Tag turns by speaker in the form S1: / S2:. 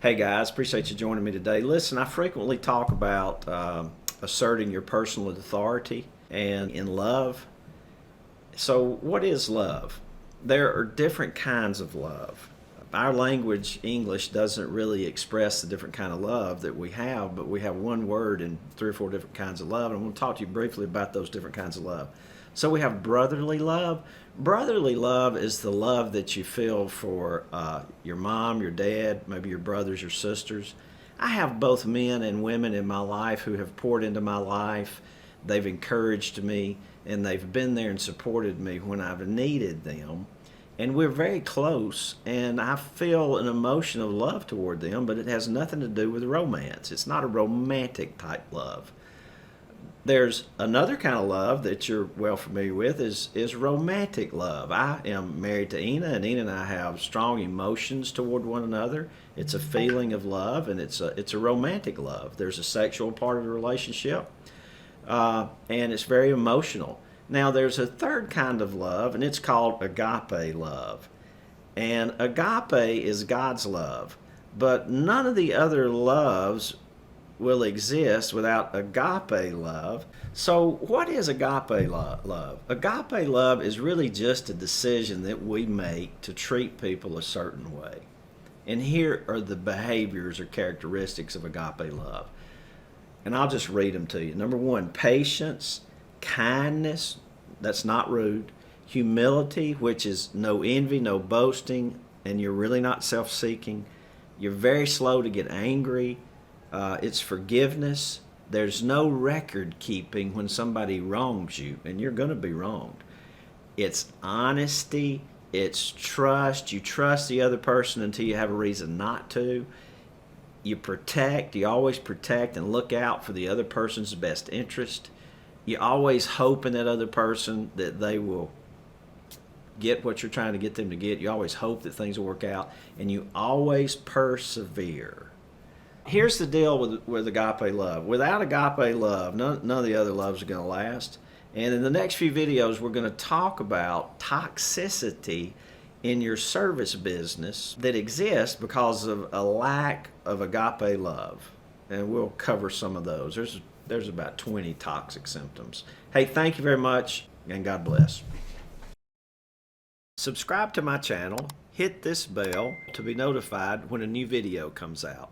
S1: Hey guys, appreciate you joining me today. Listen, I frequently talk about asserting your personal authority and in love. So, what is love? There are different kinds of love. Our language, English, doesn't really express the different kind of love that we have, but we have one word in 3 or 4 different kinds of love. And I'm going to talk to you briefly about those different kinds of love. So we have brotherly love. Brotherly love is the love that you feel for your mom, your dad, maybe your brothers, your sisters. I have both men and women in my life who have poured into my life. They've encouraged me, and they've been there and supported me when I've needed them. And we're very close, and I feel an emotion of love toward them, but it has nothing to do with romance. It's not a romantic type love. There's another kind of love that you're well familiar with is romantic love. I am married to Ina, and Ina and I have strong emotions toward one another. It's a feeling of love, and it's a romantic love. There's a sexual part of the relationship, and it's very emotional. Now, there's a third kind of love, and it's called agape love. And agape is God's love. But none of the other loves will exist without agape love. So, what is agape love? Agape love is really just a decision that we make to treat people a certain way. And here are the behaviors or characteristics of agape love. And I'll just read them to you. Number one, patience, kindness, that's not rude, humility, which is no envy, no boasting, and you're really not self-seeking. You're very slow to get angry. It's forgiveness. There's no record keeping when somebody wrongs you, and you're going to be wronged. It's honesty. It's trust. You trust the other person until you have a reason not to. You protect. You always protect and look out for the other person's best interest. You always hope in that other person that they will get what you're trying to get them to get. You always hope that things will work out, and you always persevere. Here's the deal with agape love. Without agape love, none of the other loves are going to last. And in the next few videos, we're going to talk about toxicity in your service business that exists because of a lack of agape love. And we'll cover some of those. There's about 20 toxic symptoms. Hey, thank you very much, and God bless. Subscribe to my channel, hit this bell to be notified when a new video comes out.